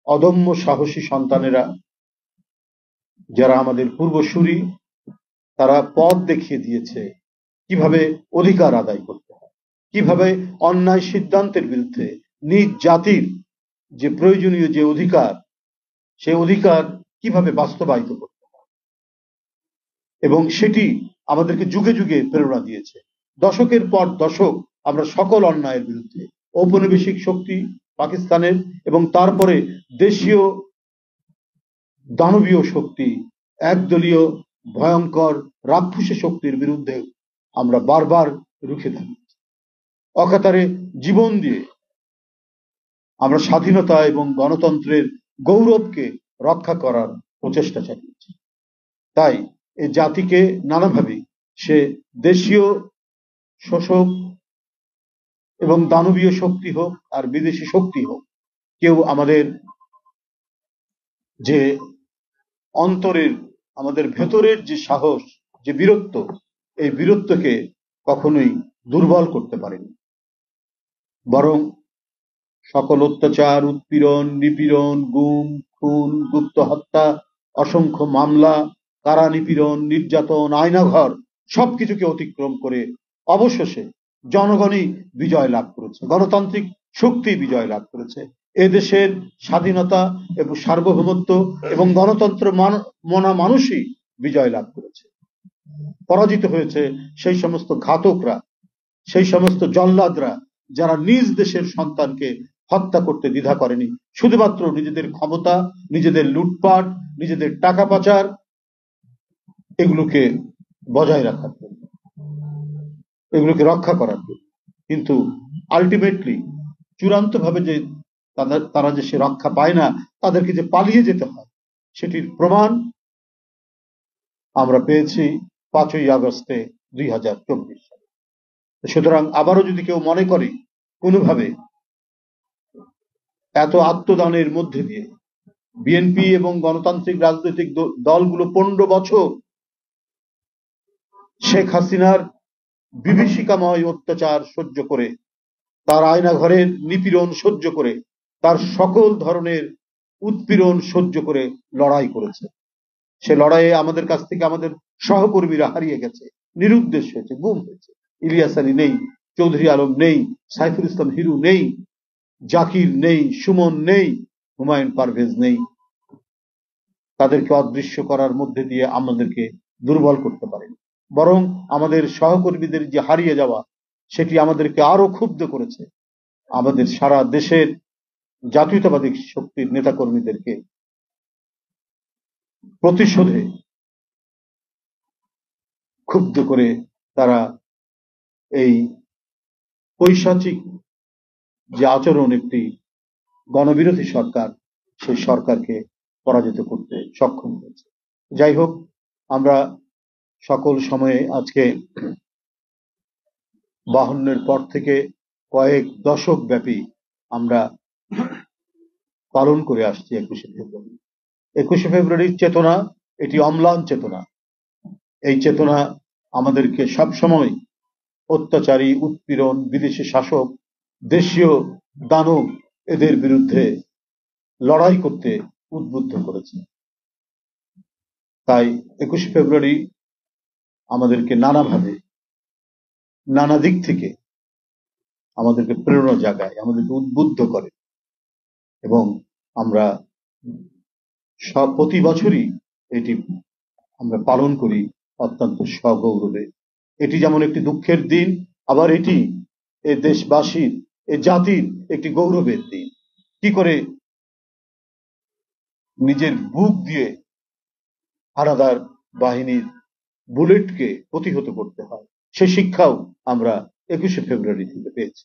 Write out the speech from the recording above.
অদম্য সাহসী সন্তানেরা, যারা আমাদের পূর্বসূরি, তারা পথ দেখিয়ে দিয়েছে কিভাবে অধিকার আদায় করতে হয়, কিভাবে অন্যায় সিদ্ধান্তের বিরুদ্ধে নিজ জাতির যে প্রয়োজনীয় যে অধিকার, সে অধিকার কিভাবে বাস্তবায়িত করতে হয়, এবং সেটি আমাদেরকে যুগে যুগে প্রেরণা দিয়েছে। দশকের পর দশক আমরা সকল অন্যায়ের বিরুদ্ধে, ঔপনিবেশিক শক্তি পাকিস্তানের এবং তারপরে দেশীয় দানবীয় শক্তি, একদলীয় ভয়ঙ্কর রাক্ষসী শক্তির বিরুদ্ধে আমরা বারবার রুখে দাঁড়িয়েছি। অকাতরে জীবন দিয়ে আমরা স্বাধীনতা এবং গণতন্ত্রের গৌরবকে রক্ষা করার প্রচেষ্টা চালিয়েছি। তাই এই জাতিকে নানাভাবে, সে দেশীয় শোষক এবং দানবীয় শক্তি হোক আর বিদেশি শক্তি হোক, কেউ আমাদের যে অন্তরের, আমাদের ভেতরের যে সাহস, যে বীরত্ব, এই বীরত্বকে কখনোই দুর্বল করতে পারেনি, বরং সকল অত্যাচার, উৎপীড়ন, নিপীড়ন, গুম, খুন, গুপ্ত হত্যা, অসংখ্য মামলা, কারা নিপীড়ন, নির্যাতন, আয়নাঘর সবকিছুকে অতিক্রম করে অবশেষে জনগণই বিজয় লাভ করেছে, গণতান্ত্রিক শক্তি বিজয় লাভ করেছে। এদেশের স্বাধীনতা এবং সার্বভৌমত্ব এবং গণতন্ত্র মনা মানুষই বিজয় লাভ করেছে। পরাজিত হয়েছে সেই সমস্ত ঘাতকরা, সেই সমস্ত জল্লাদরা, যারা নিজ দেশের সন্তানকে হত্যা করতে দ্বিধা করেনি, শুধুমাত্র নিজেদের ক্ষমতা, নিজেদের লুটপাট, নিজেদের টাকা পাচার, এগুলোকে বজায় রাখার জন্য, এগুলোকে রক্ষা করার জন্য। কিন্তু আলটিমেটলি চূড়ান্ত ভাবে যে তারা যে সে রক্ষা পায় না, তাদেরকে যে পালিয়ে যেতে হয়, সেটির প্রমাণ আমরা পেয়েছি 5ই আগস্টে 2024 সালে। সুতরাং আবারও যদি কেউ মনে করে কোনোভাবে এত আত্মদানের মধ্যে দিয়ে বিএনপি এবং গণতান্ত্রিক রাজনৈতিক দলগুলো 15 বছর শেখ হাসিনার বিভীষিকাময় অত্যাচার সহ্য করে, তার আয়নাঘরের নিপীড়ন সহ্য করে, তার সকল ধরনের উৎপীড়ন সহ্য করে লড়াই করেছে, সে লড়াইয়ে আমাদের কাছ থেকে আমাদের সহকর্মীরা হারিয়ে গেছে, নিরুদ্দেশ হয়েছে, গুম হয়েছে। ইলিয়াস আলী নেই, চৌধুরী আলম নেই, সাইফুল ইসলাম হিরু নেই, জাকির নেই, সুমন নেই, হুমায়ুন পারভেজ নেই। তাদেরকে অদৃশ্য করার মধ্যে দিয়ে আমাদেরকে দুর্বল করতে পারেনি, বরং আমাদের সহকর্মীদের যে হারিয়ে যাওয়া, সেটি আমাদেরকে আরো ক্ষুব্ধ করেছে। আমাদের সারা দেশের জাতীয়তাবাদী শক্তির নেতাকর্মীদেরকে প্রতিশোধে ক্ষুব্ধ করে তারা এই পৈশাচিক যে আচরণ, একটি গণবিরোধী সরকার, সেই সরকারকে পরাজিত করতে সক্ষম হয়েছে। যাই হোক, আমরা সকল সময়ে আজকে 52-এর পর থেকে কয়েক দশক ব্যাপী আমরা পালন করে আসছি 21শে ফেব্রুয়ারি। 21শে ফেব্রুয়ারির চেতনা, এটি অম্লান চেতনা। এই চেতনা আমাদেরকে সবসময় অত্যাচারী, উৎপীড়ন, বিদেশি শাসক, দেশীয় দানব, এদের বিরুদ্ধে লড়াই করতে উদ্বুদ্ধ করেছে। তাই 21শে ফেব্রুয়ারি আমাদেরকে নানাভাবে, নানা দিক থেকে আমাদেরকে প্রেরণা জাগায়, আমাদেরকে উদ্বুদ্ধ করে, এবং আমরা প্রতি বছরই এটি আমরা পালন করি অত্যন্ত সগৌরবে। এটি যেমন একটি দুঃখের দিন, আবার এটি এ দেশবাসীর, এ জাতির একটি গৌরবের দিন। কি করে নিজের বুক দিয়ে হানাদার বাহিনীর বুলেটকে প্রতিহত করতে হয়, সে শিক্ষাও আমরা 21শে ফেব্রুয়ারি থেকে পেয়েছি।